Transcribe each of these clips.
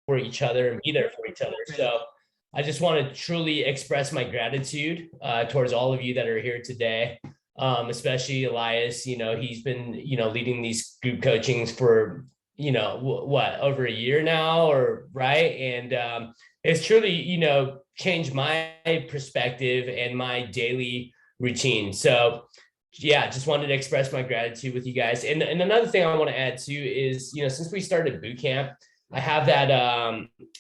for each other and be there for each other. So I just want to truly express my gratitude towards all of you that are here today, especially Elias. He's been, leading these group coachings for, what, over a year now, or right? And it's truly, changed my perspective and my daily routine. So yeah, just wanted to express my gratitude with you guys. And another thing I want to add too is, since we started boot camp, I have that,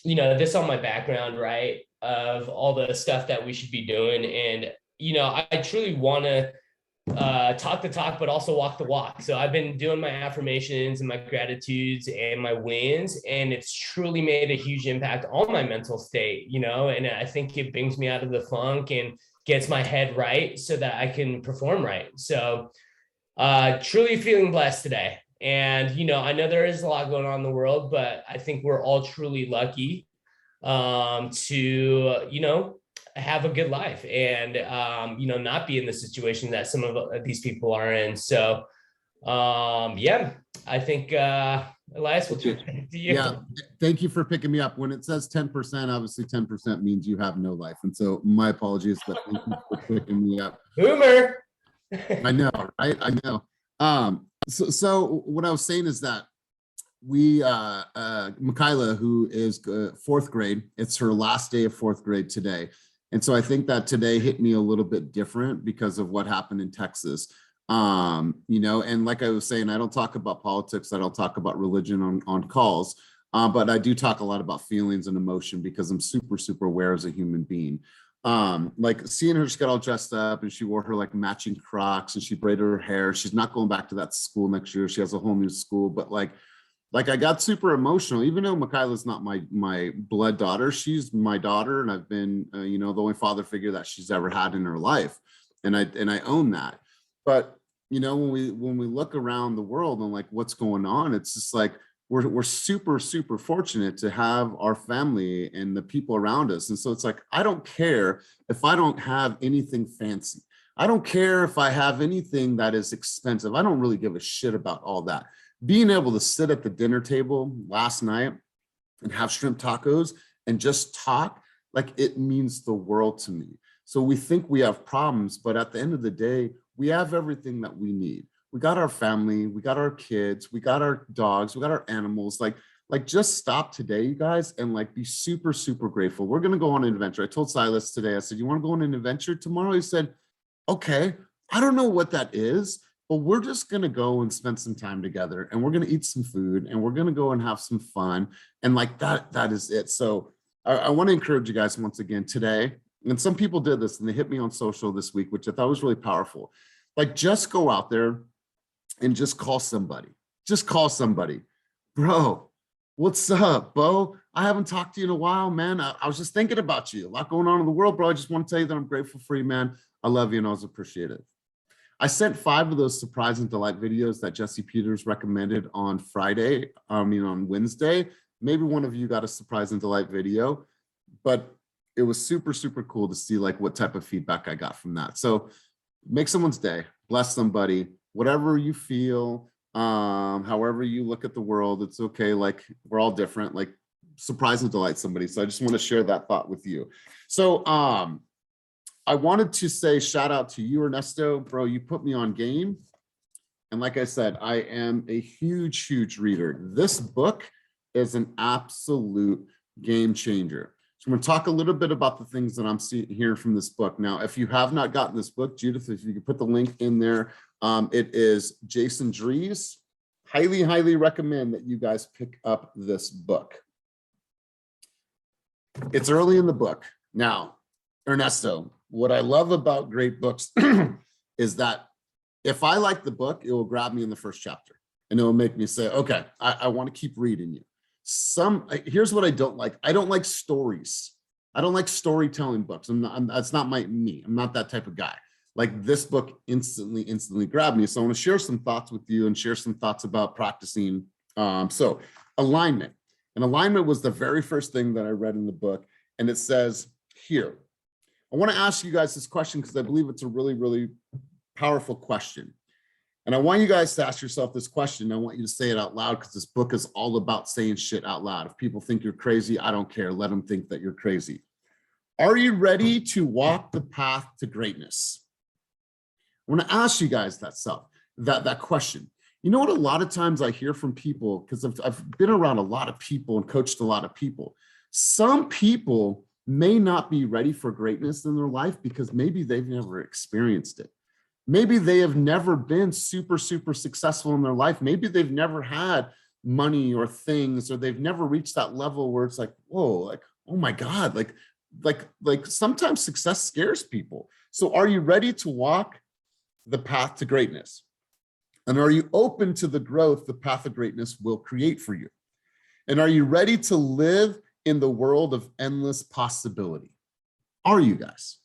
this on my background, right, of all the stuff that we should be doing. And, I truly want to talk the talk, but also walk the walk. So I've been doing my affirmations and my gratitudes and my wins, and it's truly made a huge impact on my mental state, and I think it brings me out of the funk and gets my head right so that I can perform right. So truly feeling blessed today. And, I know there is a lot going on in the world, but I think we're all truly lucky to, have a good life and, not be in the situation that some of these people are in. So, yeah, I think, Elias, we'll turn it to you. Yeah, thank you for picking me up. When it says 10%, obviously 10% means you have no life. And so my apologies, but thank you for picking me up. Boomer. I know, right? I know. So what I was saying is that we, Michaela, who is fourth grade, it's her last day of fourth grade today. And so I think that today hit me a little bit different because of what happened in Texas. And like I was saying, I don't talk about politics. I don't talk about religion on calls, but I do talk a lot about feelings and emotion because I'm super, super aware as a human being. Like seeing her just got all dressed up and she wore her like matching Crocs and she braided her hair. She's not going back to that school next year. She has a whole new school, but like I got super emotional, even though Michaela's not my blood daughter. She's my daughter, and I've been, the only father figure that she's ever had in her life, and I own that. But when we look around the world and like what's going on, it's just like we're super, super fortunate to have our family and the people around us. And so it's like, I don't care if I don't have anything fancy. I don't care if I have anything that is expensive. I don't really give a shit about all that. Being able to sit at the dinner table last night and have shrimp tacos and just talk, like it means the world to me. So we think we have problems, but at the end of the day, we have everything that we need. We got our family, we got our kids, we got our dogs, we got our animals. Like just stop today, you guys, and like be super, super grateful. We're gonna go on an adventure. I told Silas today, I said, you wanna go on an adventure tomorrow? He said, okay, I don't know what that is, but we're just gonna go and spend some time together and we're gonna eat some food and we're gonna go and have some fun. And like that is it. So I wanna encourage you guys once again today, and some people did this and they hit me on social this week, which I thought was really powerful. Like just go out there and just call somebody. Just call somebody. Bro, what's up, Bo? I haven't talked to you in a while, man. I was just thinking about you. A lot going on in the world, bro. I just want to tell you that I'm grateful for you, man. I love you and I was appreciative. I sent 5 of those surprise and delight videos that Jesse Peters recommended on on Wednesday. Maybe one of you got a surprise and delight video, but it was super, super cool to see like what type of feedback I got from that. So make someone's day, bless somebody, whatever you feel, however you look at the world, it's okay. Like we're all different, like surprise and delight somebody. So I just want to share that thought with you. So I wanted to say shout out to you, Ernesto, bro, you put me on game. And like I said, I am a huge, huge reader. This book is an absolute game changer. So I'm going to talk a little bit about the things that I'm hearing from this book. Now, if you have not gotten this book, Judith, if you could put the link in there, it is Jason Dries. Highly, highly recommend that you guys pick up this book. It's early in the book. Now, Ernesto, what I love about great books is that if I like the book, it will grab me in the first chapter and it will make me say, okay, I want to keep reading you. Here's what I don't like. I don't like stories. I don't like storytelling books. That's not me. I'm not that type of guy. Like this book instantly grabbed me. So I want to share some thoughts with you and share some thoughts about practicing. So alignment. And alignment was the very first thing that I read in the book. And it says here, I want to ask you guys this question because I believe it's a really, really powerful question. And I want you guys to ask yourself this question. I want you to say it out loud because this book is all about saying shit out loud. If people think you're crazy, I don't care. Let them think that you're crazy. Are you ready to walk the path to greatness? I want to ask you guys that question. You know what? A lot of times I hear from people, because I've been around a lot of people and coached a lot of people. Some people may not be ready for greatness in their life because maybe they've never experienced it. Maybe they have never been super, super successful in their life. Maybe they've never had money or things, or they've never reached that level where it's like, whoa, like, oh my God, like sometimes success scares people. So are you ready to walk the path to greatness? And are you open to the growth the path of greatness will create for you? And are you ready to live in the world of endless possibility? Are you guys?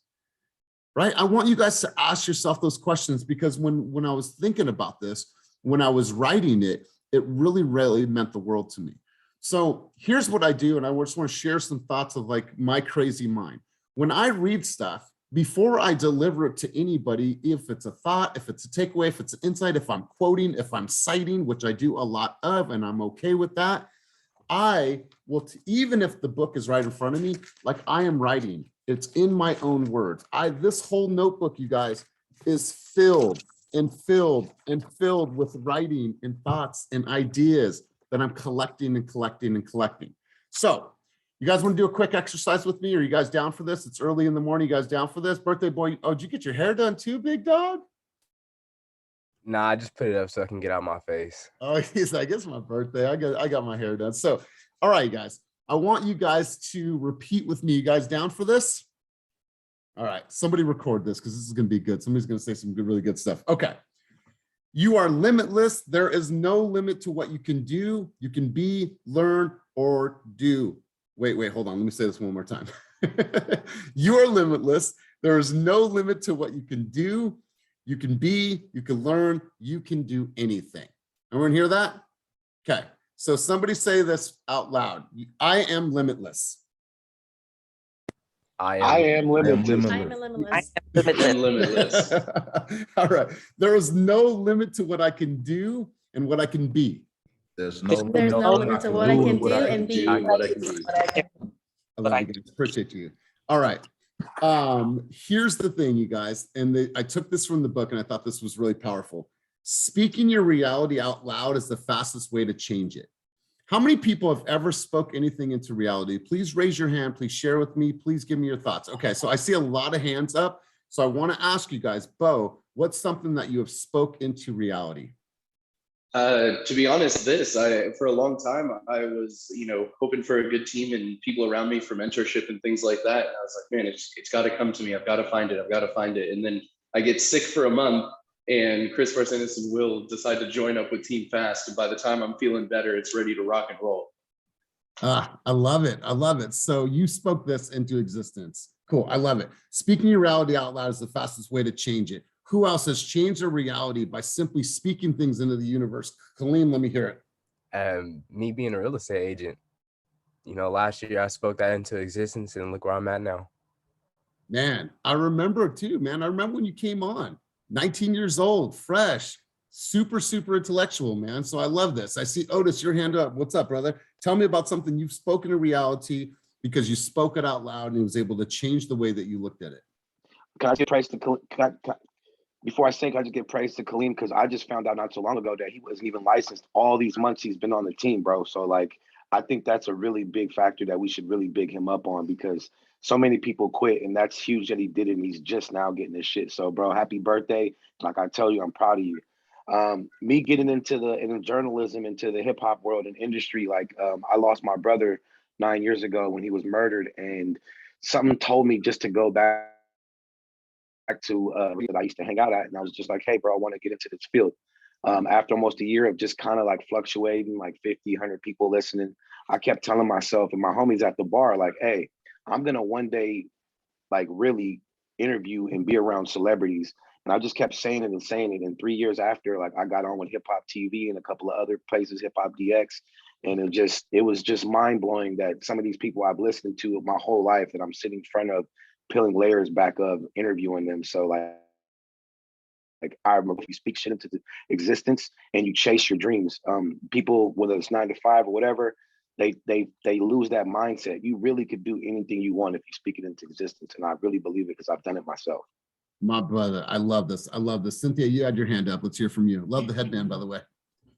Right? I want you guys to ask yourself those questions, because when I was thinking about this, when I was writing it, it really, really meant the world to me. So here's what I do. And I just want to share some thoughts of like my crazy mind. When I read stuff, before I deliver it to anybody, if it's a thought, if it's a takeaway, if it's an insight, if I'm quoting, if I'm citing, which I do a lot of, and I'm okay with that, I will, even if the book is right in front of me, like I am writing, it's in my own words. This whole notebook, you guys, is filled and filled and filled with writing and thoughts and ideas that I'm collecting and collecting and collecting. So you guys want to do a quick exercise with me? Are you guys down for this? It's early in the morning. You guys down for this? Birthday boy, oh, did you get your hair done too, big dog? Nah, I just put it up so I can get out my face. Oh, he's like, it's my birthday. I got my hair done. So, all right, guys, I want you guys to repeat with me. You guys down for this? All right, somebody record this because this is going to be good. Somebody's going to say some good, really good stuff. Okay. You are limitless. There is no limit to what you can do. You can be, learn, or do. Wait, hold on. Let me say this one more time. You are limitless. There is no limit to what you can do. You can be, you can learn, you can do anything. Everyone hear that? Okay. So somebody say this out loud. I am limitless. I am limitless. I am limitless. I'm limitless. All right. There is no limit to what I can do and what I can be. There's no limit to what I can do and be. I love you guys. Appreciate you. All right. Here's the thing, you guys, and I took this from the book and I thought this was really powerful. Speaking your reality out loud is the fastest way to change it. How many people have ever spoke anything into reality? Please raise your hand. Please share with me. Please give me your thoughts. Okay, so I see a lot of hands up. So I want to ask you guys, Bo, what's something that you have spoke into reality? To be honest, for a long time, I was, hoping for a good team and people around me for mentorship and things like that. And I was like, man, it's got to come to me. I've got to find it. I've got to find it. And then I get sick for a month and Chris Varsanis and Will decide to join up with Team Fast. And by the time I'm feeling better, it's ready to rock and roll. I love it. I love it. So you spoke this into existence. Cool. I love it. Speaking your reality out loud is the fastest way to change it. Who else has changed their reality by simply speaking things into the universe? Kaleem, let me hear it. Me being a real estate agent, last year I spoke that into existence and look where I'm at now. Man, I remember too, man. I remember when you came on, 19 years old, fresh, super, super intellectual, man. So I love this. I see Otis, your hand up. What's up, brother? Tell me about something you've spoken to reality because you spoke it out loud and it was able to change the way that you looked at it. Can I get praise to before I say, can I just get praise to Kaleem? Because I just found out not so long ago that he wasn't even licensed all these months he's been on the team, bro. So I think that's a really big factor that we should really big him up on, because so many people quit, and that's huge that he did it, and he's just now getting this shit. So, bro, happy birthday. Like I tell you, I'm proud of you. Me getting into journalism, into the hip hop world and industry, I lost my brother 9 years ago when he was murdered, and something told me just to go back to that I used to hang out at, and I was just like, hey, bro, I want to get into this field. After almost a year of just kind of fluctuating, 50, 100 people listening, I kept telling myself and my homies at the bar, hey, I'm gonna one day really interview and be around celebrities. And I just kept saying it and saying it. And 3 years after, I got on with Hip Hop TV and a couple of other places, Hip Hop DX. And it was just mind blowing that some of these people I've listened to my whole life that I'm sitting in front of, peeling layers back of, interviewing them. So Like I remember, if you speak shit into the existence and you chase your dreams, people, whether it's 9 to 5 or whatever, they lose that mindset. You really could do anything you want if you speak it into existence. And I really believe it because I've done it myself. My brother, I love this. I love this. Cynthia, you had your hand up. Let's hear from you. Love the headband, by the way.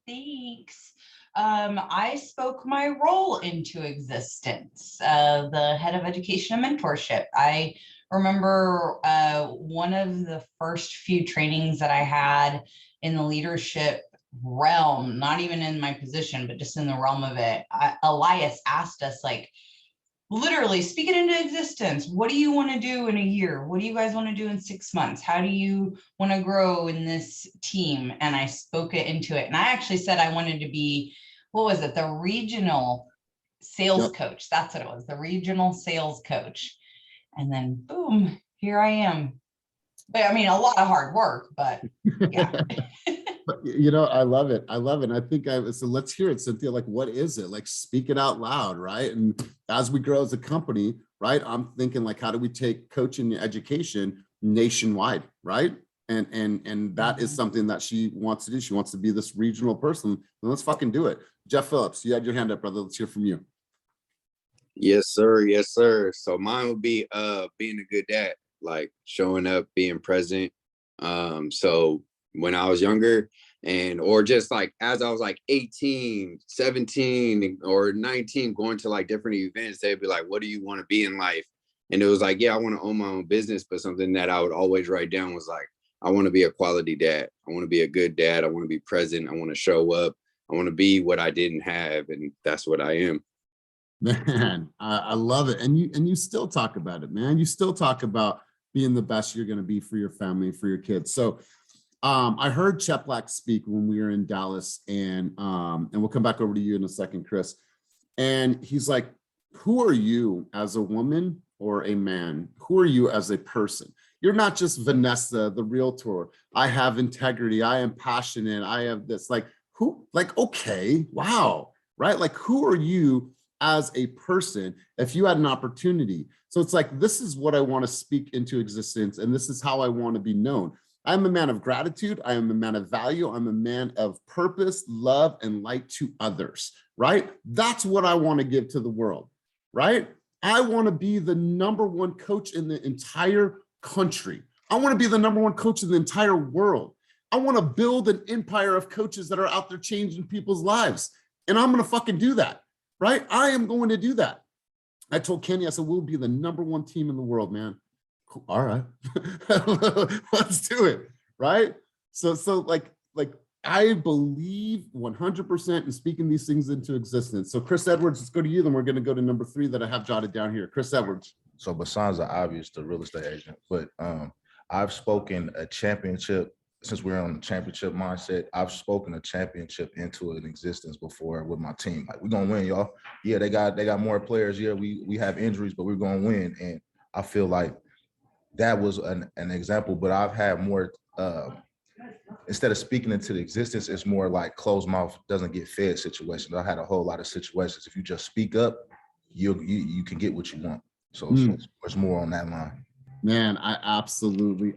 Thanks. I spoke my role into existence, the head of education and mentorship. I remember one of the first few trainings that I had in the leadership realm, not even in my position, but just in the realm of it. Elias asked us, like, literally speak it into existence. What do you want to do in a year? What do you guys want to do in 6 months? How do you want to grow in this team? And I spoke it into it. And I actually said I wanted to be, what was it? The regional sales coach. That's what it was. The regional sales coach. And then boom, here I am. But I mean, a lot of hard work, but yeah. But, you know, I love it. I love it. And I think so let's hear it, Cynthia. Like, what is it? Like, speak it out loud, right? And as we grow as a company, right, I'm thinking, like, how do we take coaching and education nationwide, right? And that is something that she wants to do. She wants to be this regional person. And let's fucking do it. Jeff Phillips, you had your hand up, brother. Let's hear from you. Yes, sir. Yes, sir. So mine would be being a good dad, like showing up, being present. So when I was younger, or just like as I was like 18, 17 or 19, going to like different events, they'd be like, what do you want to be in life? And it was like, yeah, I want to own my own business. But something that I would always write down was like, I want to be a quality dad. I want to be a good dad. I want to be present. I want to show up. I want to be what I didn't have. And that's what I am. Man, I love it. And you still talk about it, man. You still talk about being the best you're going to be for your family, for your kids. So I heard Cheplack speak when we were in Dallas, and we'll come back over to you in a second, Chris. And he's like, who are you as a woman or a man? Who are you as a person? You're not just Vanessa, the realtor. I have integrity. I am passionate. I have this, like, who, like, okay, wow, right? Like, who are you as a person if you had an opportunity? So it's like, this is what I want to speak into existence, and this is how I want to be known. I'm a man of gratitude. I am a man of value. I'm a man of purpose, love, and light to others, right? That's what I want to give to the world, right? I want to be the #1 coach in the entire country. I want to be the #1 coach in the entire world. I want to build an empire of coaches that are out there changing people's lives. And I'm going to fucking do that, right? I am going to do that. I told Kenny, I said, we'll be the #1 team in the world, man. Cool. All right, let's do it, right? So like I believe 100% in speaking these things into existence. So Chris Edwards, let's go to you. Then we're going to go to number 3 that I have jotted down here. Chris Edwards. So besides the obvious, the real estate agent, but I've spoken a championship, since we're on the championship mindset, I've spoken a championship into an existence before with my team. Like, we're gonna win, y'all. Yeah, they got more players. Yeah, we have injuries, but we're gonna win. And I feel like that was an example, but I've had more, instead of speaking into the existence, it's more like closed mouth doesn't get fed situations. I had a whole lot of situations. If you just speak up, you can get what you want. So it's more on that line. Man, I absolutely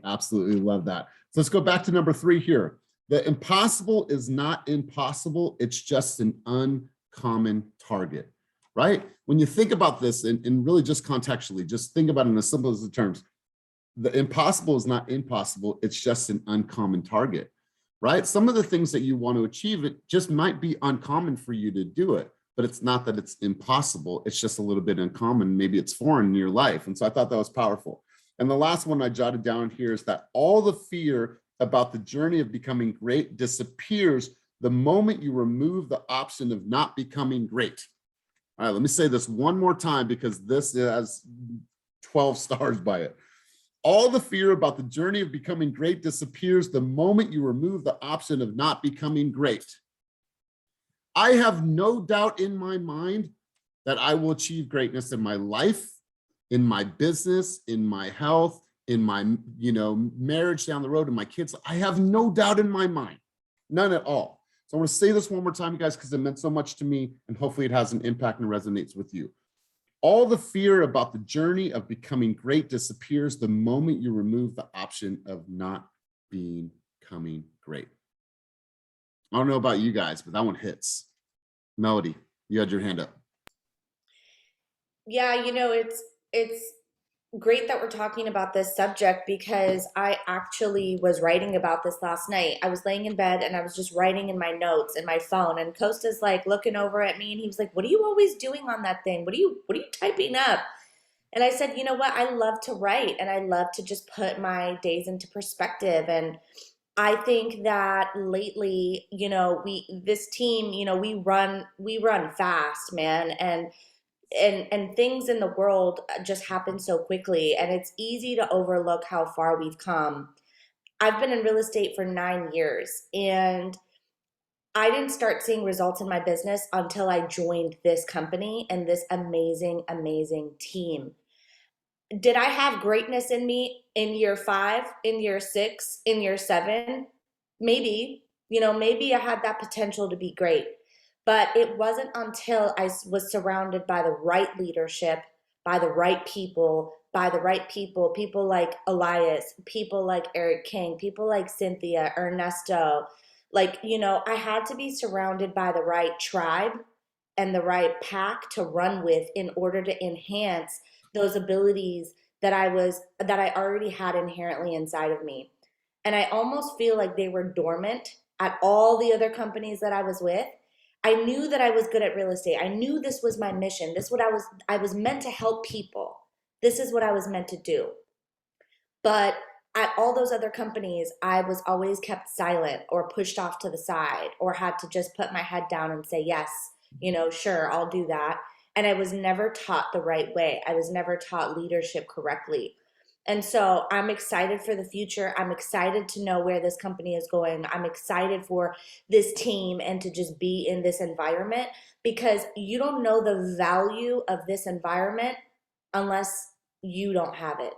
love that. So let's go back to number 3 here. The impossible is not impossible. It's just an uncommon target, right? When you think about this and really just contextually, just think about it in as simple as the terms. The impossible is not impossible. It's just an uncommon target, right? Some of the things that you want to achieve, it just might be uncommon for you to do it, but it's not that it's impossible. It's just a little bit uncommon. Maybe it's foreign in your life. And so I thought that was powerful. And the last one I jotted down here is that all the fear about the journey of becoming great disappears the moment you remove the option of not becoming great. All right, let me say this one more time because this has 12 stars by it. All the fear about the journey of becoming great disappears the moment you remove the option of not becoming great. I have no doubt in my mind that I will achieve greatness in my life, in my business, in my health, in my marriage down the road, in my kids. I have no doubt in my mind, none at all. So I want to say this one more time, you guys, because it meant so much to me, and hopefully it has an impact and resonates with you. All the fear about the journey of becoming great disappears the moment you remove the option of not being becoming great. I don't know about you guys, but that one hits. Melody, you had your hand up. Yeah, it's great that we're talking about this subject because I actually was writing about this last night. I was laying in bed and I was just writing in my notes in my phone, and Costa's like looking over at me and he was like, "What are you always doing on that thing? What are you typing up?" And I said, "You know what? I love to write and I love to just put my days into perspective." And I think that lately, this team, we run fast, man, and things in the world just happen so quickly, and it's easy to overlook how far we've come. I've been in real estate for 9 years, and I didn't start seeing results in my business until I joined this company and this amazing, amazing team. Did I have greatness in me in year 5, in year 6, in year 7? Maybe, maybe I had that potential to be great. But it wasn't until was surrounded by the right leadership, by the right people, people like Elias, people like Eric King, people like Cynthia, Ernesto. I had to be surrounded by the right tribe and the right pack to run with in order to enhance those abilities that I already had inherently inside of me. And I almost feel like they were dormant at all the other companies that I was with. I knew that I was good at real estate. I knew this was my mission. This is what I was meant to help people. This is what I was meant to do. But at all those other companies, I was always kept silent or pushed off to the side or had to just put my head down and say, yes, sure, I'll do that. And I was never taught the right way. I was never taught leadership correctly. And so I'm excited for the future. I'm excited to know where this company is going. I'm excited for this team and to just be in this environment, because you don't know the value of this environment unless you don't have it,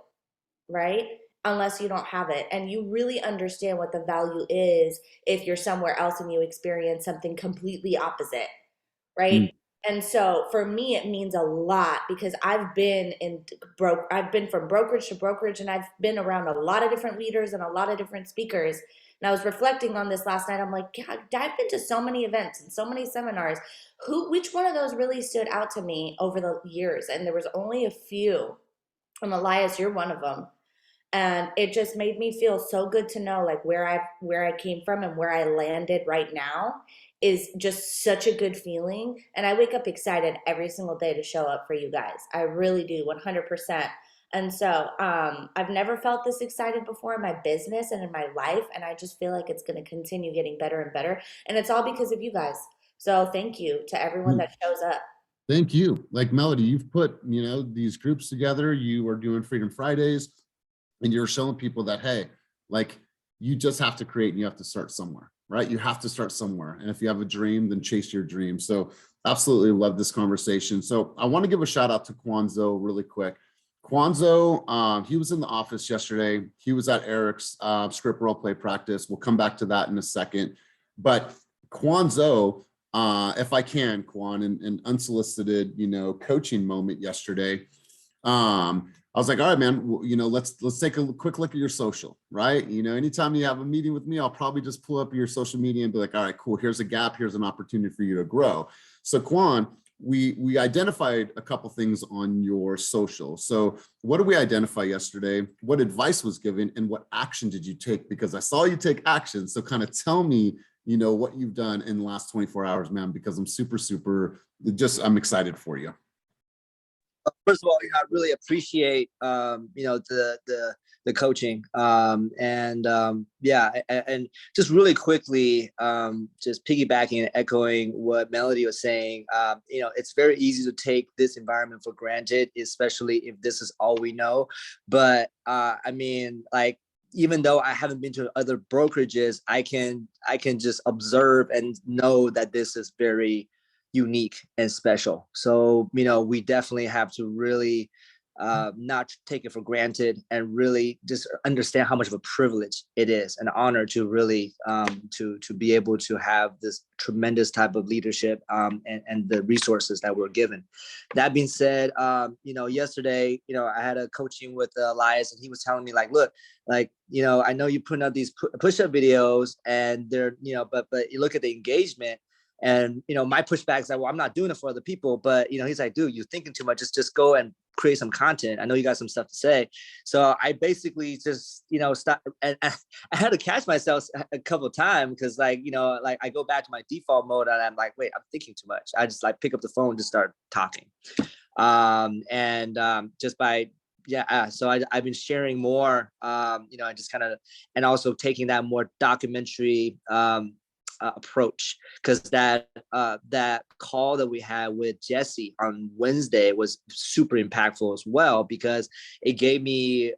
right? Unless you don't have it. And you really understand what the value is if you're somewhere else and you experience something completely opposite, right? And so for me, it means a lot because I've been from brokerage to brokerage, and I've been around a lot of different leaders and a lot of different speakers. And I was reflecting on this last night. I'm like, God, I've been to so many events and so many seminars. Which one of those really stood out to me over the years? And there was only a few. And Elias, you're one of them. And it just made me feel so good to know like where I came from and where I landed right now is just such a good feeling. And I wake up excited every single day to show up for you guys. I really do, 100%. And so I've never felt this excited before in my business and in my life. And I just feel like it's going to continue getting better and better. And it's all because of you guys. So thank you to everyone that shows up. Thank you. Like Melody, you've put, these groups together. You are doing Freedom Fridays, and you're showing people that, hey, like you just have to create and you have to start somewhere, right? You have to start somewhere. And if you have a dream, then chase your dream. So absolutely love this conversation. So I want to give a shout out to Kwanzo really quick. Kwanzo, he was in the office yesterday. He was at Eric's script role play practice. We'll come back to that in a second. But Kwanzo, if I can, Kwan, an unsolicited, coaching moment yesterday. I was like, all right, man, let's take a quick look at your social, right? Anytime you have a meeting with me, I'll probably just pull up your social media and be like, all right, cool. Here's a gap. Here's an opportunity for you to grow. So Kwan, we identified a couple things on your social. So what did we identify yesterday? What advice was given and what action did you take? Because I saw you take action. So kind of tell me, what you've done in the last 24 hours, man, because I'm I'm excited for you. First of all, I really appreciate the coaching, and just really quickly, just piggybacking and echoing what Melody was saying. It's very easy to take this environment for granted, especially if this is all we know. But even though I haven't been to other brokerages, I can just observe and know that this is very unique and special. So, we definitely have to really not take it for granted, and really just understand how much of a privilege it is, an honor to really to be able to have this tremendous type of leadership and the resources that we're given. That being said, yesterday, I had a coaching with Elias, and he was telling me like, look, like, I know you putting out these push-up videos, and they're, but you look at the engagement. And, my pushback is like, well, I'm not doing it for other people, but, he's like, dude, you're thinking too much. Just go and create some content. I know you got some stuff to say. So I basically just, stop. And I had to catch myself a couple of times because like I go back to my default mode and I'm like, wait, I'm thinking too much. I just like pick up the phone and just start talking. Just by, so I've been sharing more, I just kind of, and also taking that more documentary, approach, because that call that we had with Jesse on Wednesday was super impactful as well, because it gave me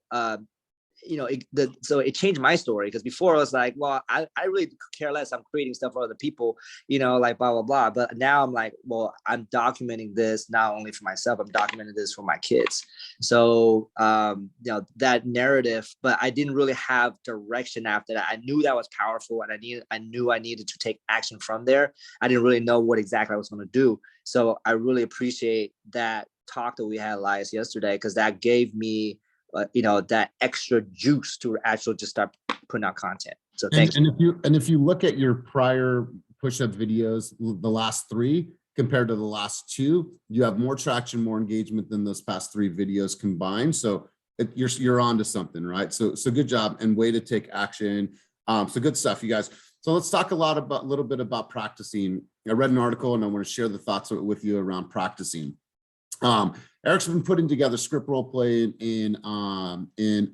so it changed my story, because before I was like, well, I really care less. I'm creating stuff for other people, like blah, blah, blah. But now I'm like, well, I'm documenting this not only for myself, I'm documenting this for my kids. So, that narrative, but I didn't really have direction after that. I knew that was powerful, and I knew I needed to take action from there. I didn't really know what exactly I was going to do. So I really appreciate that talk that we had, Elias, yesterday, because that gave me that extra juice to actually just start putting out content. So thank you. And if you look at your prior push-up videos, the last 3 compared to the last 2, you have more traction, more engagement than those past 3 videos combined. So you're onto something, right? So good job, and way to take action. So good stuff, you guys. So let's talk a little bit about practicing. I read an article, and I want to share the thoughts with you around practicing. Eric's been putting together script role play in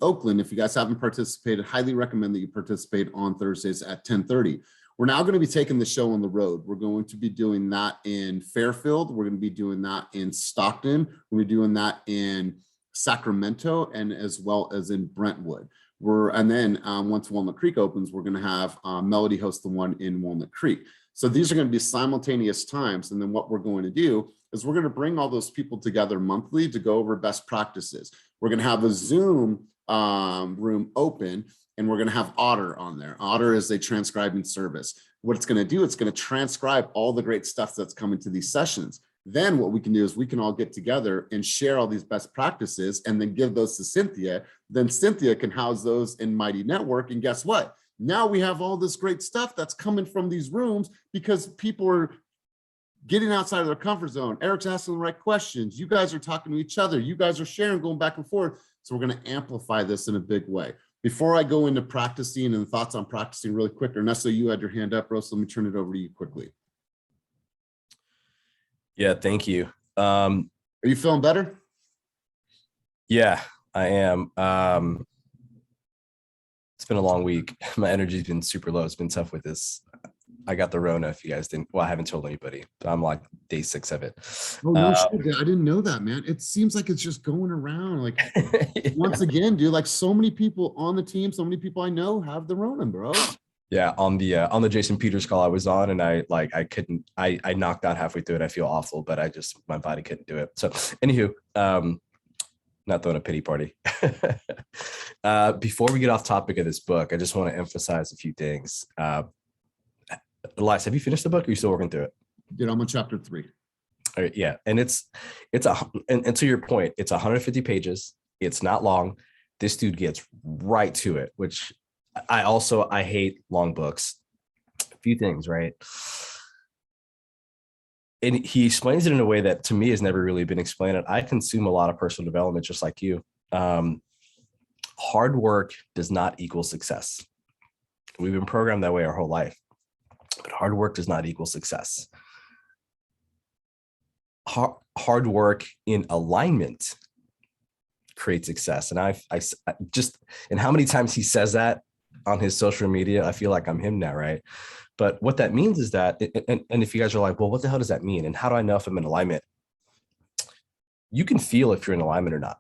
Oakland. If you guys haven't participated, highly recommend that you participate on Thursdays at 10:30. We're now going to be taking the show on the road. We're going to be doing that in Fairfield. We're going to be doing that in Stockton. We're doing that in Sacramento, and as well as in Brentwood. And then once Walnut Creek opens, we're going to have Melody host the one in Walnut Creek. So these are going to be simultaneous times. And then what we're going to do is we're going to bring all those people together monthly to go over best practices. We're going to have a Zoom room open, and we're going to have Otter on there. Otter is a transcribing service. What it's going to do, it's going to transcribe all the great stuff that's coming to these sessions. Then what we can do is we can all get together and share all these best practices and then give those to Cynthia. Then Cynthia can house those in Mighty Network. And guess what? Now we have all this great stuff that's coming from these rooms because people are getting outside of their comfort zone. Eric's asking the right questions. You guys are talking to each other. You guys are sharing, going back and forth. So we're going to amplify this in a big way. Before I go into practicing and thoughts on practicing really quick, Ernesto, you had your hand up, bro. So let me turn it over to you quickly. Yeah, thank you. Are you feeling better? Yeah, I am. It's been a long week. My energy's been super low. It's been tough with this. I got the Rona, if you guys didn't. Well, I haven't told anybody. I'm like day 6 of it. Oh, no shit. I didn't know that, man. It seems like it's just going around. Like, yeah. Once again, dude, like so many people on the team, so many people I know have the Rona, bro. Yeah, on the Jason Peters call I was on, and I knocked out halfway through it. I feel awful, but my body couldn't do it. So anywho, not throwing a pity party. Before we get off topic of this book, I just want to emphasize a few things. Elias, have you finished the book, or are you still working through it? Dude, I'm on chapter 3. All right, yeah, and and to your point, it's 150 pages. It's not long. This dude gets right to it, which I hate long books. A few things, right? And he explains it in a way that to me has never really been explained. And I consume a lot of personal development just like you. Hard work does not equal success. We've been programmed that way our whole life, but hard work does not equal success. Hard work in alignment creates success. And I just, and how many times he says that on his social media, I feel like I'm him now, right? But what that means is that, and if you guys are like, well, what the hell does that mean? And how do I know if I'm in alignment? You can feel if you're in alignment or not.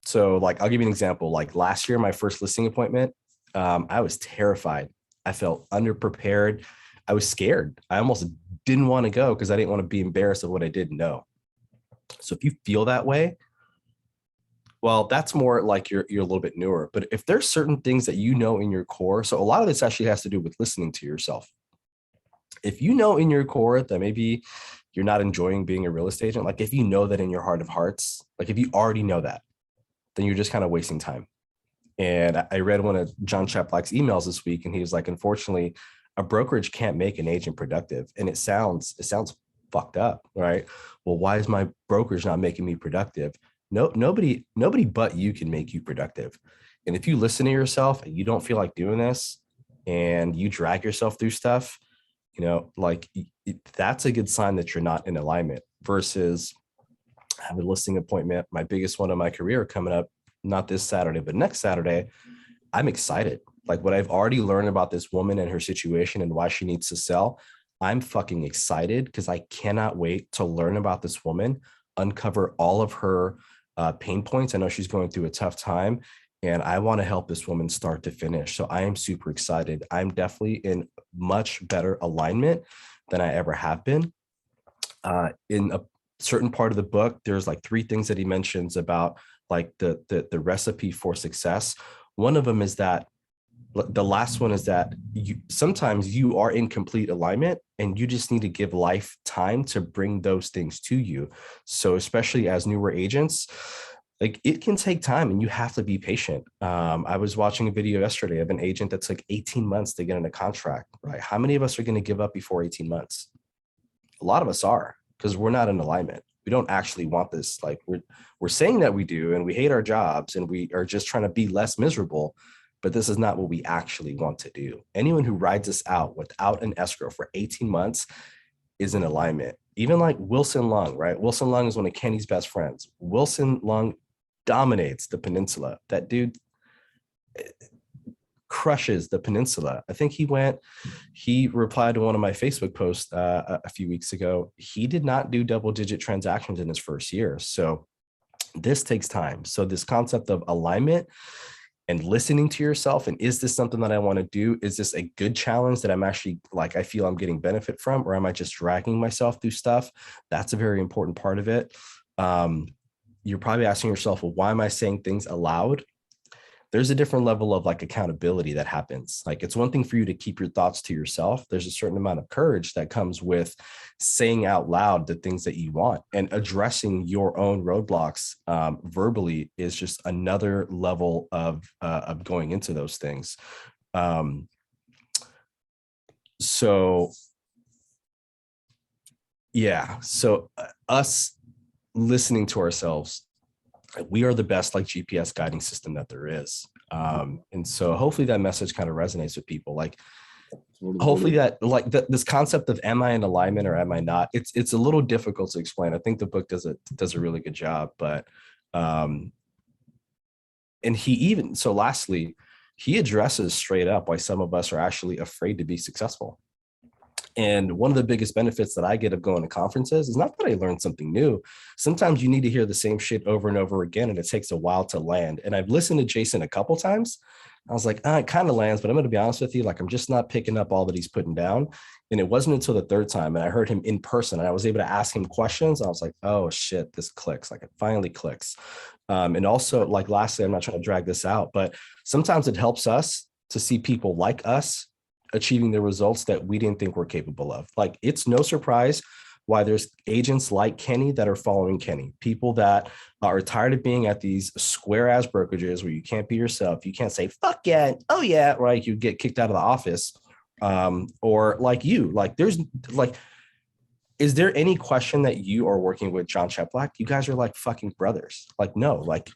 So like, I'll give you an example. Like last year, my first listing appointment, I was terrified. I felt underprepared. I was scared. I almost didn't want to go because I didn't want to be embarrassed of what I didn't know. So if you feel that way, well, that's more like you're a little bit newer. But if there's certain things that you know in your core, so a lot of this actually has to do with listening to yourself. If you know in your core that maybe you're not enjoying being a real estate agent, like if you know that in your heart of hearts, like if you already know that, then you're just kind of wasting time. And I read one of John Chaplak's emails this week, and he was like, unfortunately, a brokerage can't make an agent productive. And it sounds fucked up, right? Well, why is my brokerage not making me productive? No, nobody but you can make you productive. And if you listen to yourself and you don't feel like doing this and you drag yourself through stuff, you know, like that's a good sign that you're not in alignment. Versus I have a listing appointment, my biggest one of my career, coming up, not this Saturday, but next Saturday. I'm excited. Like what I've already learned about this woman and her situation and why she needs to sell. I'm fucking excited because I cannot wait to learn about this woman, uncover all of her pain points. I know she's going through a tough time, and I want to help this woman start to finish. So I am super excited. I'm definitely in much better alignment than I ever have been. In a certain part of the book, there's like 3 things that he mentions about like the recipe for success. One of them is that the last one is that sometimes you are in complete alignment and you just need to give life time to bring those things to you. So especially as newer agents, like it can take time and you have to be patient. I was watching a video yesterday of an agent that's like 18 months to get in a contract, right? How many of us are going to give up before 18 months? A lot of us are, because we're not in alignment. We don't actually want this. Like we're saying that we do, and we hate our jobs and we are just trying to be less miserable, but this is not what we actually want to do. Anyone who rides us out without an escrow for 18 months is in alignment. Even like Wilson Lung, right? Wilson Lung is one of Kenny's best friends. Wilson Lung dominates the peninsula. That dude crushes the peninsula. I think he replied to one of my Facebook posts a few weeks ago. He did not do double-digit transactions in his first year. So this takes time. So this concept of alignment and listening to yourself, and is this something that I want to do? Is this a good challenge that I'm actually like, I feel I'm getting benefit from, or am I just dragging myself through stuff? That's a very important part of it. You're probably asking yourself, well, why am I saying things aloud? There's a different level of like accountability that happens. Like it's one thing for you to keep your thoughts to yourself. There's a certain amount of courage that comes with saying out loud the things that you want, and addressing your own roadblocks verbally is just another level of going into those things. So us listening to ourselves, we are the best like GPS guiding system that there is. And so hopefully that message kind of resonates with people. Like hopefully that like this concept of am I in alignment or am I not? It's a little difficult to explain. I think the book does a really good job, but and lastly, he addresses straight up why some of us are actually afraid to be successful. And one of the biggest benefits that I get of going to conferences is not that I learned something new. Sometimes you need to hear the same shit over and over again, and it takes a while to land. And I've listened to Jason a couple times. I was like, it kind of lands, but I'm going to be honest with you. Like, I'm just not picking up all that he's putting down. And it wasn't until the 3rd time, and I heard him in person, and I was able to ask him questions. I was like, oh shit, this clicks. Like it finally clicks. And also, like, lastly, I'm not trying to drag this out, but sometimes it helps us to see people like us achieving the results that we didn't think we're capable of. Like, it's no surprise why there's agents like Kenny that are following Kenny, people that are tired of being at these square ass brokerages where you can't be yourself. You can't say, fuck yeah, oh yeah, right? You get kicked out of the office. Or like you, like there's like, is there any question that you are working with John Cheplack? You guys are like fucking brothers. Like, no, like,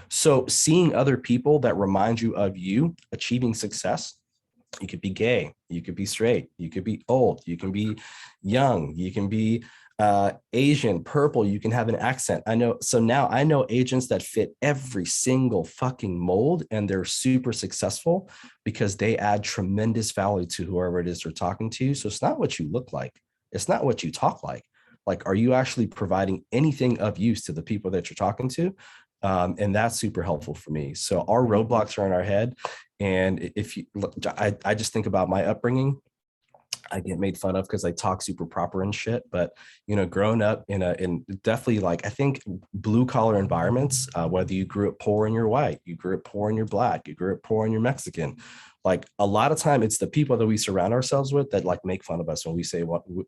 so seeing other people that remind you of you achieving success. You could be gay, you could be straight, you could be old, you can be young, you can be Asian, purple, you can have an accent. So now I know agents that fit every single fucking mold, and they're super successful because they add tremendous value to whoever it is they're talking to. So it's not what you look like. It's not what you talk like. Like, are you actually providing anything of use to the people that you're talking to? And that's super helpful for me. So our roadblocks are in our head. And if you look, I just think about my upbringing. I get made fun of because I talk super proper and shit. But growing up in definitely, like, I think blue collar environments, whether you grew up poor and you're white, you grew up poor and you're black, you grew up poor and you're Mexican, like a lot of time it's the people that we surround ourselves with that like make fun of us when we say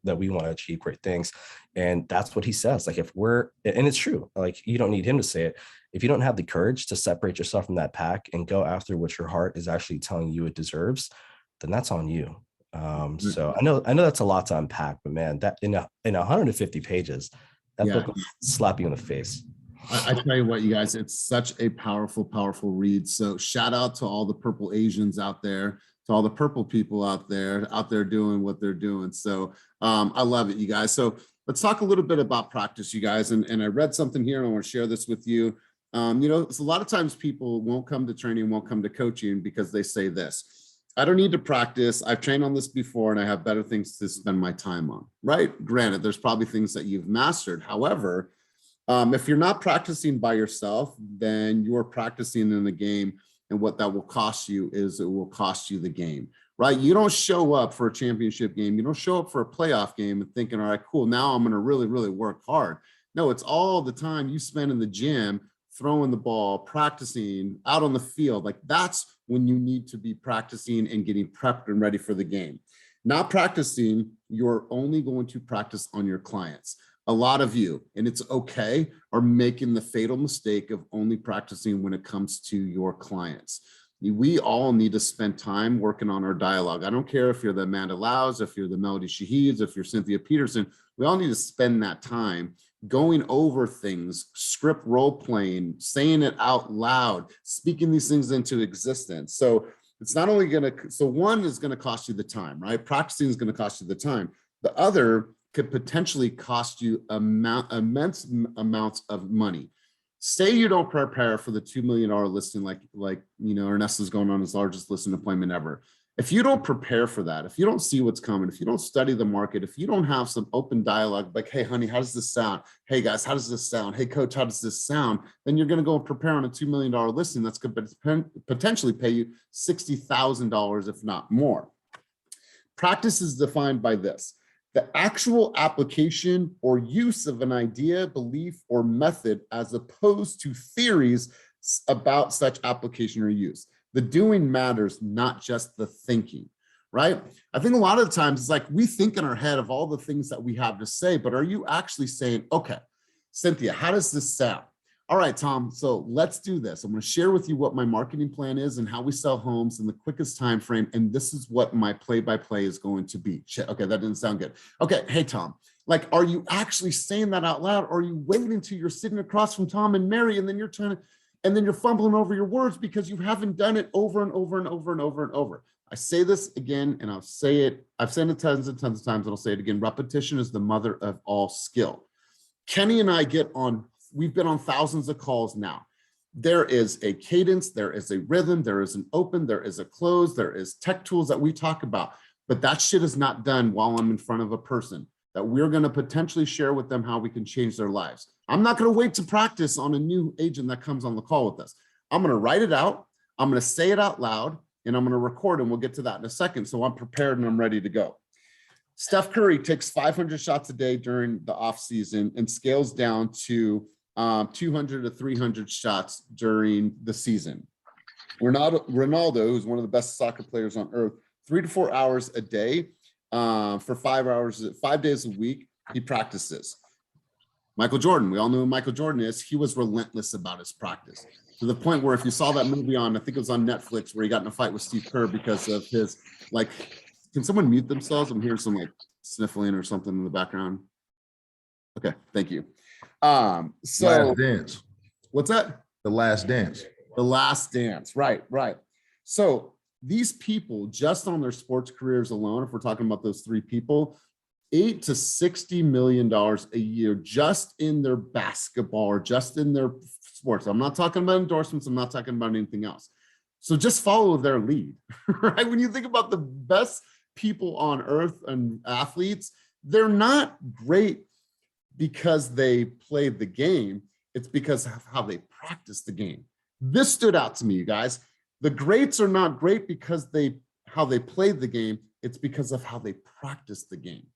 that we want to achieve great things. And that's what he says. Like, if and it's true, like, you don't need him to say it. If you don't have the courage to separate yourself from that pack and go after what your heart is actually telling you it deserves, then that's on you. So I know that's a lot to unpack, but man, that in 150 pages, that book will slap you in the face. I tell you what, you guys, it's such a powerful, powerful read. So shout out to all the purple Asians out there, to all the purple people out there doing what they're doing. So I love it, you guys. So let's talk a little bit about practice, you guys. And I read something here and I want to share this with you. It's a lot of times people won't come to training, won't come to coaching because they say this: I don't need to practice. I've trained on this before and I have better things to spend my time on, right? Granted, there's probably things that you've mastered. However, if you're not practicing by yourself, then you're practicing in the game. And what that will cost you is it will cost you the game, right? You don't show up for a championship game. You don't show up for a playoff game and thinking, all right, cool, now I'm going to really, really work hard. No, it's all the time you spend in the gym, throwing the ball, practicing out on the field. Like, that's when you need to be practicing and getting prepped and ready for the game. Not practicing, you're only going to practice on your clients. A lot of you, and it's okay, are making the fatal mistake of only practicing when it comes to your clients. We all need to spend time working on our dialogue. I don't care if you're the Amanda Laus, if you're the Melody Shaheeds, if you're Cynthia Peterson, we all need to spend that time going over things, script role playing, saying it out loud, speaking these things into existence. So it's not only one is going to cost you the time, right? Practicing is going to cost you the time. The other could potentially cost you immense amounts of money. Say you don't prepare for the $2 million listing, like Ernesto's going on his largest listing appointment ever. If you don't prepare for that, if you don't see what's coming, if you don't study the market, if you don't have some open dialogue, like, hey, honey, how does this sound? Hey, guys, how does this sound? Hey, coach, how does this sound? Then you're going to go and prepare on a $2 million listing that's going to potentially pay you $60,000, if not more. Practice is defined by this: the actual application or use of an idea, belief, or method, as opposed to theories about such application or use. The doing matters, not just the thinking, right? I think a lot of the times it's like we think in our head of all the things that we have to say, but are you actually saying, okay, Cynthia, how does this sound? All right, Tom, so let's do this. I'm going to share with you what my marketing plan is and how we sell homes in the quickest time frame, and this is what my play-by-play is going to be. Okay, that didn't sound good. Okay, hey, Tom, like, are you actually saying that out loud, or are you waiting until you're sitting across from Tom and Mary, and then you're fumbling over your words because you haven't done it over and over and over and over and over? I say this again, and I've said it tons and tons of times, and I'll say it again. Repetition is the mother of all skill. Kenny and I we've been on thousands of calls now. There is a cadence, there is a rhythm, there is an open, there is a close, there is tech tools that we talk about, but that shit is not done while I'm in front of a person that we're going to potentially share with them how we can change their lives. I'm not going to wait to practice on a new agent that comes on the call with us. I'm going to write it out. I'm going to say it out loud, and I'm going to record, and we'll get to that in a second. So I'm prepared and I'm ready to go. Steph Curry takes 500 shots a day during the off season and scales down to 200 to 300 shots during the season. Ronaldo, who's one of the best soccer players on earth, 3 to 4 hours a day for 5 days a week, he practices. Michael Jordan, we all know who Michael Jordan is. He was relentless about his practice, to the point where if you saw that movie on, I think it was on Netflix, where he got in a fight with Steve Kerr because of his, like, can someone mute themselves? I'm hearing some like sniffling or something in the background. Okay, thank you. So Last Dance. What's that? The Last Dance. The Last Dance. Right. So these people, just on their sports careers alone, if we're talking about those three people, $8 to $60 million a year just in their basketball or just in their sports. I'm not talking about endorsements. I'm not talking about anything else. So just follow their lead, right? When you think about the best people on earth and athletes, they're not great because they played the game. It's because of how they practice the game. This stood out to me, you guys. The greats are not great because how they played the game. It's because of how they practice the game.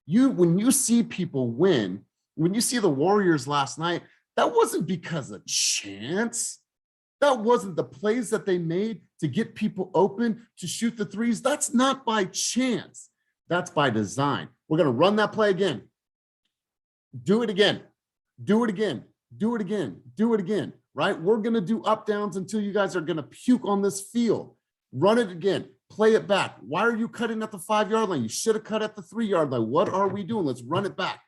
When you see people win, when you see the Warriors last night, that wasn't because of chance. That wasn't the plays that they made to get people open to shoot the threes. That's not by chance. That's by design. We're going to run that play again. Do it again. Do it again. Do it again. Do it again. Right? We're going to do up downs until you guys are going to puke on this field. Run it again. Play it back. Why are you cutting at the 5-yard line? You should have cut at the 3-yard line. What are we doing? Let's run it back.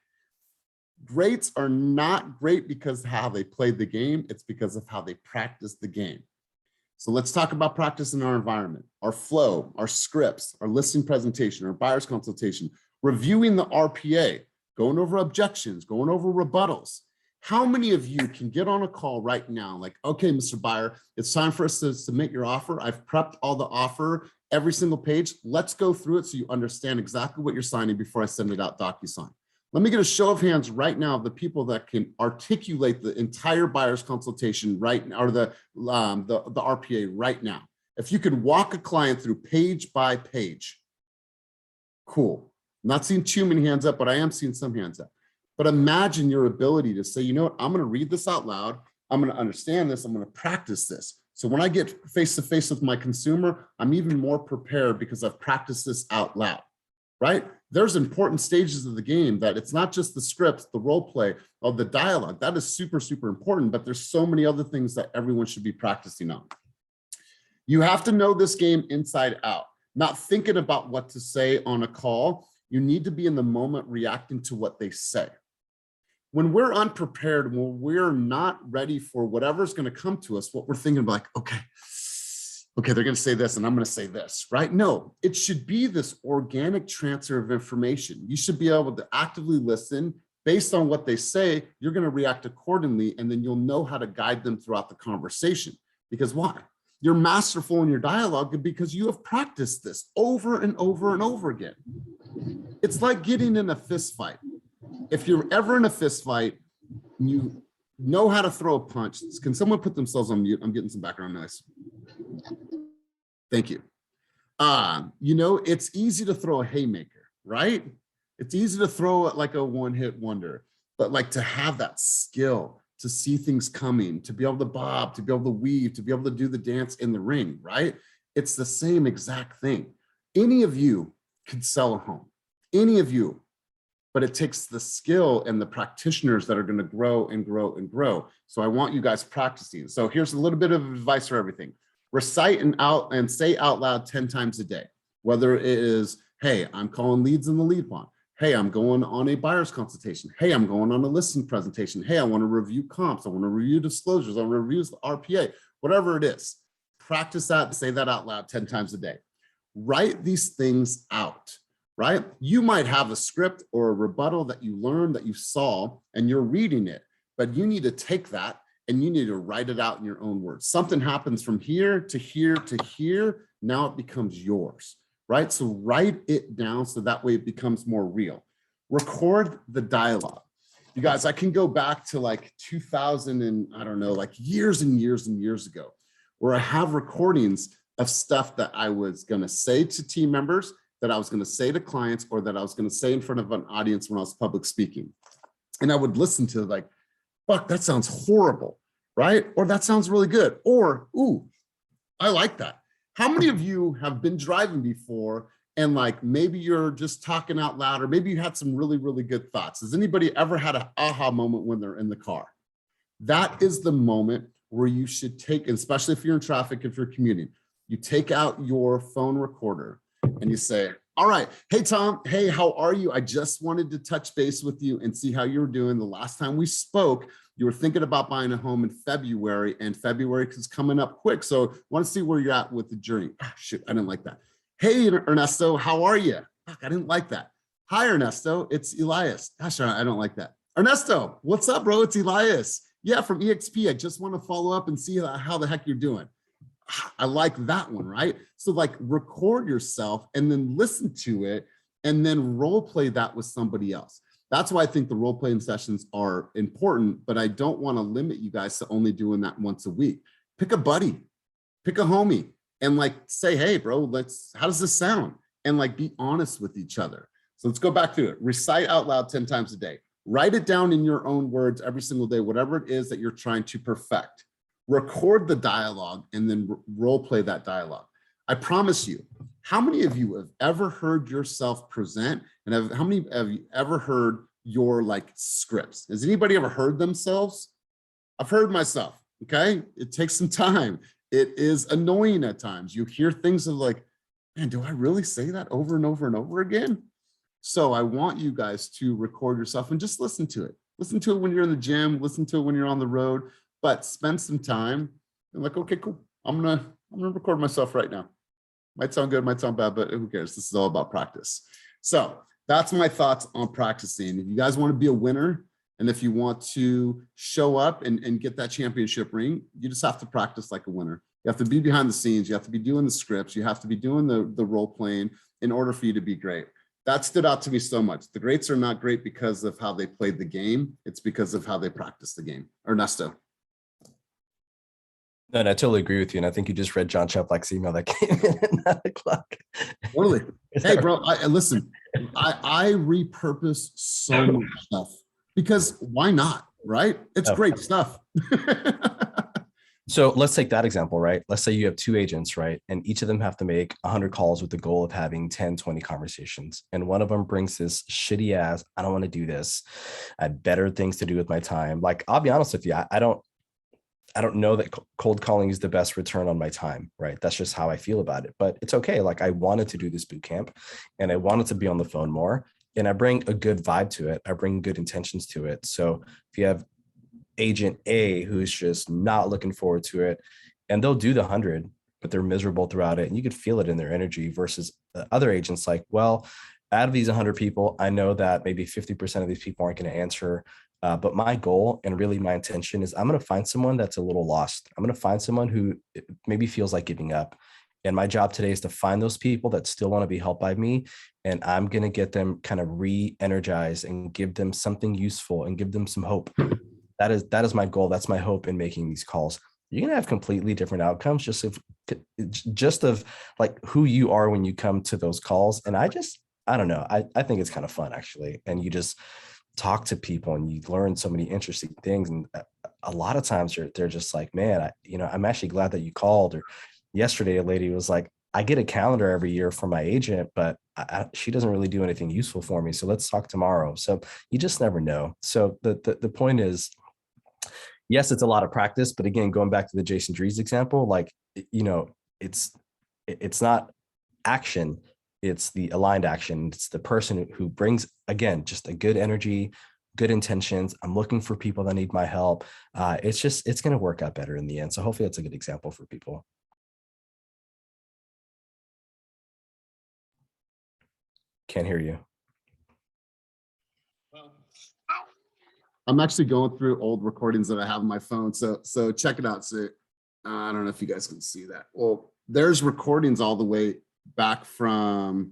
Greats are not great because of how they played the game. It's because of how they practice the game. So let's talk about practice in our environment, our flow, our scripts, our listing presentation, our buyer's consultation, reviewing the RPA, going over objections, going over rebuttals. How many of you can get on a call right now? Like, okay, Mr. Buyer, it's time for us to submit your offer. I've prepped all the offer, every single page. Let's go through it so you understand exactly what you're signing before I send it out DocuSign. Let me get a show of hands right now of the people that can articulate the entire buyer's consultation right now, or the RPA right now. If you could walk a client through page by page, cool. I'm not seeing too many hands up, but I am seeing some hands up. But imagine your ability to say, you know what, I'm going to read this out loud. I'm going to understand this. I'm going to practice this. So when I get face to face with my consumer, I'm even more prepared because I've practiced this out loud, right? There's important stages of the game that it's not just the scripts, the role play, or the dialogue. That is super, super important, but there's so many other things that everyone should be practicing on. You have to know this game inside out, not thinking about what to say on a call. You need to be in the moment reacting to what they say. When we're unprepared, when we're not ready for whatever's going to come to us, what we're thinking about, like, okay, they're going to say this and I'm going to say this, right? No, it should be this organic transfer of information. You should be able to actively listen. Based on what they say, you're going to react accordingly, and then you'll know how to guide them throughout the conversation. Because why? You're masterful in your dialogue because you have practiced this over and over and over again. It's like getting in a fist fight. If you're ever in a fist fight, you know how to throw a punch. Can someone put themselves on mute? I'm getting some background noise. Thank you. You know, it's easy to throw a haymaker, right? It's easy to throw it like a one-hit wonder, but like to have that skill, to see things coming, to be able to bob, to be able to weave, to be able to do the dance in the ring, right? It's the same exact thing. Any of you could sell a home, any of you, but it takes the skill and the practitioners that are going to grow and grow and grow. So I want you guys practicing. So here's a little bit of advice for everything. Recite and say out loud 10 times a day, whether it is, hey, I'm calling leads in the lead bond. Hey, I'm going on a buyer's consultation. Hey, I'm going on a listing presentation. Hey, I want to review comps. I want to review disclosures. I want to review the RPA, whatever it is. Practice that and say that out loud 10 times a day. Write these things out, right? You might have a script or a rebuttal that you learned, that you saw, and you're reading it, but you need to take that and you need to write it out in your own words. Something happens from here to here to here. Now it becomes yours, right? So write it down so that way it becomes more real. Record the dialogue. You guys, I can go back to like 2000 and I don't know, like years and years and years ago, where I have recordings of stuff that I was going to say to team members, that I was going to say to clients, or that I was going to say in front of an audience when I was public speaking. And I would listen to like, fuck, that sounds horrible, right? Or that sounds really good. Or, ooh, I like that. How many of you have been driving before and like maybe you're just talking out loud, or maybe you had some really, really good thoughts? Has anybody ever had an aha moment when they're in the car? That is the moment where you should take, especially if you're in traffic, if you're commuting, you take out your phone recorder and you say, all right, hey, Tom, hey, how are you? I just wanted to touch base with you and see how you were doing. The last time we spoke, you were thinking about buying a home in February, and February is coming up quick. So I want to see where you're at with the journey. Ah, shit, I didn't like that. Hey, Ernesto, how are you? Fuck, I didn't like that. Hi, Ernesto, it's Elias. Gosh, I don't like that. Ernesto, what's up, bro? It's Elias. Yeah, from EXP. I just want to follow up and see how the heck you're doing. I like that one, right? So like record yourself and then listen to it and then role play that with somebody else. That's why I think the role playing sessions are important, but I don't want to limit you guys to only doing that once a week. Pick a buddy, pick a homie, and like say, hey, bro, how does this sound? and like be honest with each other. So let's go back to it. Recite out loud 10 times a day. Write it down in your own words every single day, whatever it is that you're trying to perfect. Record the dialogue and then role play that dialogue. I promise you, how many of you have ever heard yourself present, and how many have you ever heard your like scripts? Has anybody ever heard themselves? I've heard myself, okay? It takes some time. It is annoying at times. You hear things of like, man, do I really say that over and over and over again? So I want you guys to record yourself and just listen to it. Listen to it when you're in the gym, listen to it when you're on the road, but spend some time and like, okay, cool. I'm gonna record myself right now. Might sound good, might sound bad, but who cares? This is all about practice. So that's my thoughts on practicing. If you guys want to be a winner, and if you want to show up and get that championship ring, you just have to practice like a winner. You have to be behind the scenes. You have to be doing the scripts. You have to be doing the role playing in order for you to be great. That stood out to me so much. The greats are not great because of how they played the game. It's because of how they practice the game. Ernesto. No, and I totally agree with you. And I think you just read John Cheplack's email that came in at 9 o'clock. Totally. Hey, bro, listen, I repurpose so much stuff because why not, right? It's great stuff. So let's take that example, right? Let's say you have 2 agents, right? And each of them have to make 100 calls with the goal of having 10, 20 conversations. And one of them brings this shitty ass, I don't want to do this. I have better things to do with my time. Like, I'll be honest with you. I don't know that cold calling is the best return on my time, right? That's just how I feel about it, but it's okay. Like, I wanted to do this boot camp and I wanted to be on the phone more, and I bring a good vibe to it. I bring good intentions to it. So if you have agent A who's just not looking forward to it, and they'll do the 100, but they're miserable throughout it, and you could feel it in their energy, versus the other agents like, well, out of these 100 people, I know that maybe 50% of these people aren't going to answer. But my goal and really my intention is I'm going to find someone that's a little lost. I'm going to find someone who maybe feels like giving up. And my job today is to find those people that still want to be helped by me. And I'm going to get them kind of re-energized and give them something useful and give them some hope. That is my goal. That's my hope in making these calls. You're going to have completely different outcomes just of like who you are when you come to those calls. And I don't know. I think it's kind of fun, actually. And you just talk to people and you learn so many interesting things. And a lot of times they're just like, man, I'm actually glad that you called. Or yesterday, a lady was like, I get a calendar every year from my agent, but she doesn't really do anything useful for me. So let's talk tomorrow. So you just never know. So the point is, yes, it's a lot of practice, but again, going back to the Jason Drees example, like, it's not action. It's the aligned action. It's the person who brings, again, just a good energy, good intentions. I'm looking for people that need my help. It's going to work out better in the end. So hopefully that's a good example for people. Can't hear you. I'm actually going through old recordings that I have on my phone. So check it out. So I don't know if you guys can see that. Well, there's recordings all the way back from,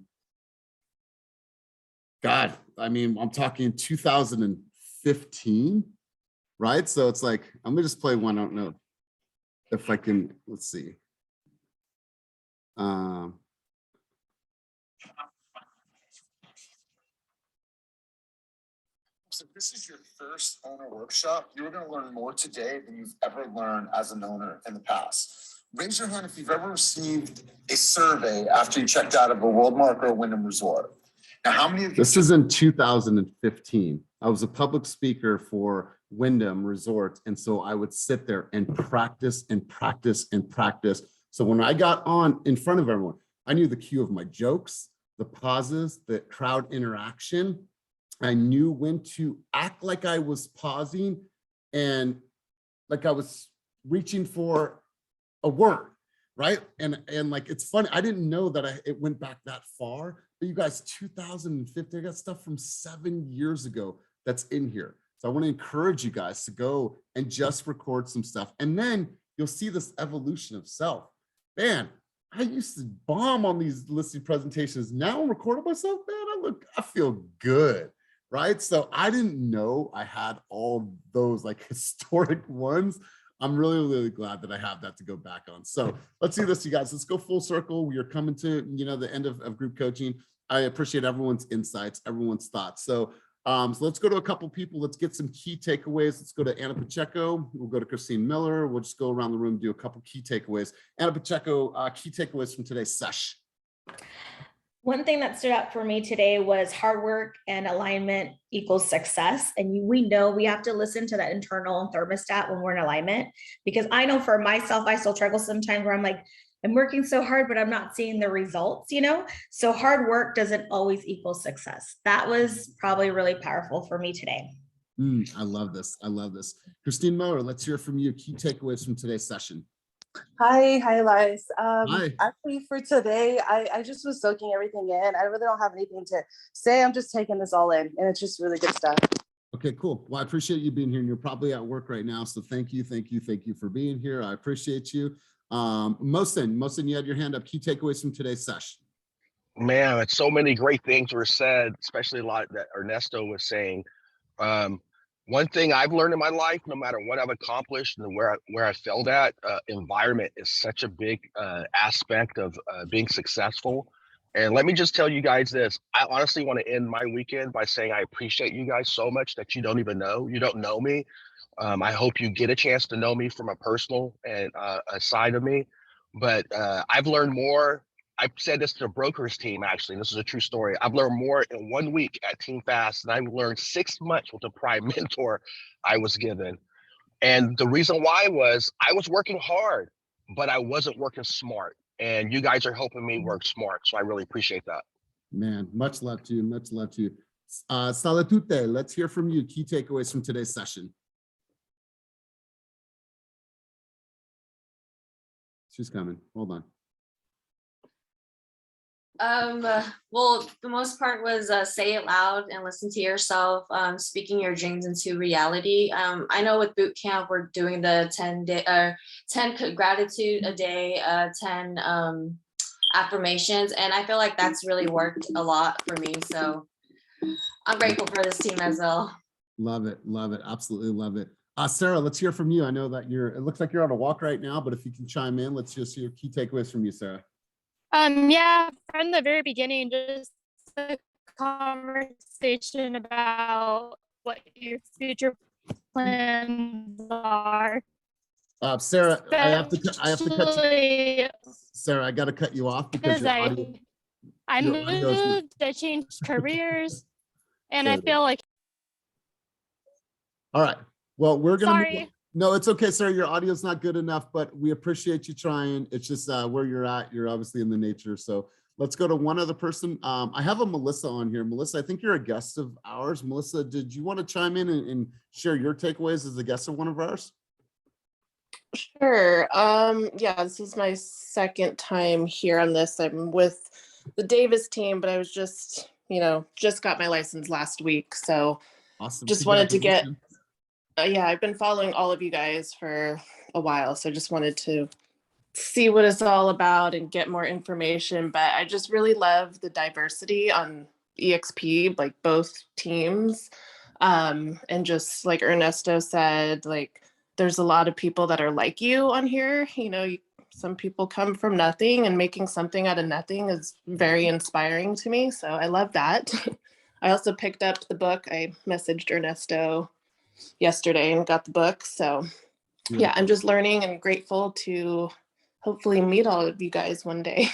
God, I mean, I'm talking 2015, right? So it's like, I'm gonna just play one. I don't know if I can, let's see. So this is your first owner workshop. You're going to learn more today than you've ever learned as an owner in the past. Raise your hand if you've ever received a survey after you checked out of a Worldmark or a Wyndham Resort. Now, how many of you? This is in 2015. I was a public speaker for Wyndham Resort, and so I would sit there and practice and practice and practice. So when I got on in front of everyone, I knew the cue of my jokes, the pauses, the crowd interaction. I knew when to act like I was pausing and like I was reaching for a word, right? And like, it's funny, I didn't know that it went back that far, but you guys, 2015, I got stuff from 7 years ago that's in here. So I want to encourage you guys to go and just record some stuff. And then you'll see this evolution of self. Man, I used to bomb on these listing presentations. Now I'm recording myself, man, I feel good. Right. So I didn't know I had all those like historic ones. I'm really, really glad that I have that to go back on. So let's do this, you guys. Let's go full circle. We are coming to, the end of group coaching. I appreciate everyone's insights, everyone's thoughts. So let's go to a couple people. Let's get some key takeaways. Let's go to Anna Pacheco. We'll go to Christine Miller. We'll just go around the room, do a couple key takeaways. Anna Pacheco, key takeaways from today's sesh. One thing that stood out for me today was hard work and alignment equals success. And we know we have to listen to that internal thermostat when we're in alignment, because I know for myself, I still struggle sometimes where I'm like, I'm working so hard, but I'm not seeing the results, So hard work doesn't always equal success. That was probably really powerful for me today. I love this. I love this. Christine Miller, let's hear from you. Key takeaways from today's session. Hi, Elias. Hi. Actually, for today, I just was soaking everything in. I really don't have anything to say. I'm just taking this all in, and it's just really good stuff. Okay, cool. Well, I appreciate you being here, and you're probably at work right now. So thank you for being here. I appreciate you. Mohsen, you had your hand up. Key takeaways from today's session. Man, so many great things were said, especially a lot that Ernesto was saying. One thing I've learned in my life, no matter what I've accomplished and where I failed at, environment is such a big aspect of being successful. And let me just tell you guys this. I honestly want to end my weekend by saying I appreciate you guys so much that you don't even know. You don't know me. I hope you get a chance to know me from a personal and a side of me. But I've learned more. I've said this to the brokers team, actually. This is a true story. I've learned more in 1 week at Team Fast than I've learned 6 months with the prime mentor I was given. And the reason why was I was working hard, but I wasn't working smart. And you guys are helping me work smart. So I really appreciate that. Man, much love to you. Much love to you. Salatute, let's hear from you. Key takeaways from today's session. She's coming. Hold on. Well, the most part was say it loud and listen to yourself, speaking your dreams into reality. I know with boot camp, we're doing the 10 gratitude a day, 10 affirmations. And I feel like that's really worked a lot for me. So I'm grateful for this team as well. Love it. Love it. Absolutely love it. Sarah, let's hear from you. I know that it looks like you're on a walk right now, but if you can chime in, let's just hear key takeaways from you, Sarah. Yeah, from the very beginning, just a conversation about what your future plans are. Sarah, I have to cut you. Sarah, I got to cut you off because I moved, I changed careers, and I feel like. All right. Well, we're gonna. Sorry. No, it's okay, sir. Your audio's not good enough, but we appreciate you trying. It's just where you're at. You're obviously in the nature. So let's go to one other person. I have a Melissa on here. Melissa, I think you're a guest of ours. Melissa, did you want to chime in and share your takeaways as a guest of one of ours? Sure. Yeah, this is my second time here on this. I'm with the Davis team, but I was just got my license last week. So awesome. Just wanted to get yeah, I've been following all of you guys for a while, so just wanted to see what it's all about and get more information. But I just really love the diversity on EXP, like both teams. And just like Ernesto said, like there's a lot of people that are like you on here. Some people come from nothing, and making something out of nothing is very inspiring to me. So I love that. I also picked up the book. I messaged Ernesto yesterday and got the book. So yeah, I'm just learning and grateful to hopefully meet all of you guys one day.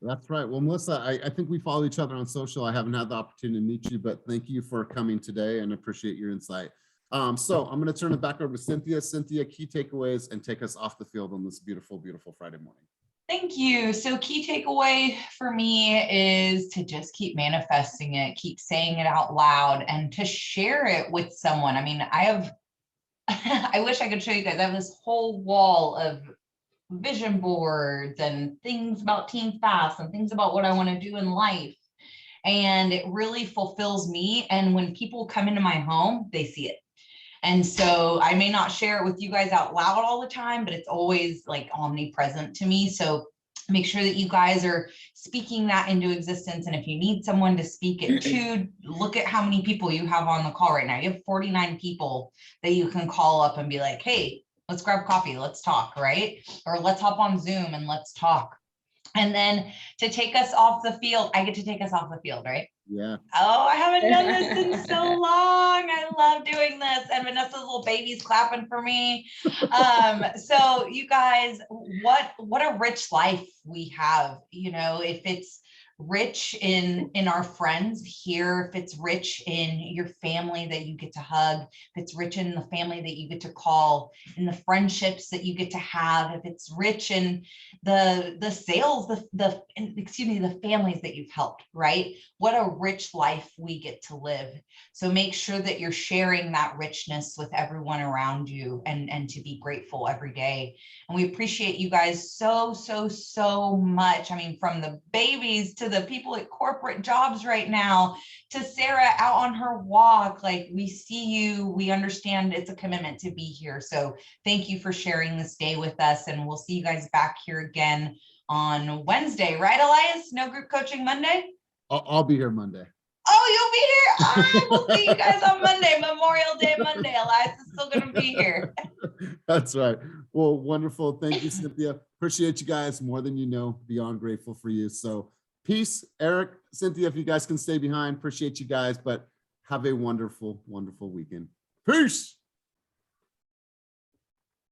That's right. Well, Melissa, I think we follow each other on social. I haven't had the opportunity to meet you, but thank you for coming today and appreciate your insight. So I'm going to turn it back over to Cynthia. Cynthia, key takeaways and take us off the field on this beautiful, beautiful Friday morning. Thank you. So key takeaway for me is to just keep manifesting it, keep saying it out loud, and to share it with someone. I mean, I wish I could show you guys. I have this whole wall of vision boards and things about Team Fast and things about what I want to do in life. And it really fulfills me. And when people come into my home, they see it. And so I may not share it with you guys out loud all the time, but it's always like omnipresent to me. So make sure that you guys are speaking that into existence. And if you need someone to speak it to, look at how many people you have on the call right now. You have 49 people that you can call up and be like, hey, Let's grab coffee. Let's talk, right? Or let's hop on Zoom and let's talk. And then to take us off the field, I get to take us off the field, right? Yeah. Oh, I haven't done this in so long. I love doing this. And Vanessa's little baby's clapping for me. So you guys, what a rich life we have, you know, if it's rich in our friends here, if it's rich in your family that you get to hug, if it's rich in the family that you get to call, in the friendships that you get to have, if it's rich in the sales, the families that you've helped, right? What a rich life we get to live. So make sure that you're sharing that richness with everyone around you, and to be grateful every day. And we appreciate you guys so much. I mean, from the babies to the people at corporate jobs right now, to Sarah out on her walk, like, we see you, we understand it's a commitment to be here. So thank you for sharing this day with us, and we'll see you guys back here again on Wednesday, right, Elias? No group coaching Monday? I'll be here Monday. Oh, you'll be here. We'll see you guys on Monday, Memorial Day Monday. Elias is still going to be here. That's right. Well, wonderful. Thank you, Cynthia. Appreciate you guys more than you know. Beyond grateful for you. So peace, Eric, Cynthia, if you guys can stay behind, appreciate you guys, but have a wonderful, wonderful weekend. Peace.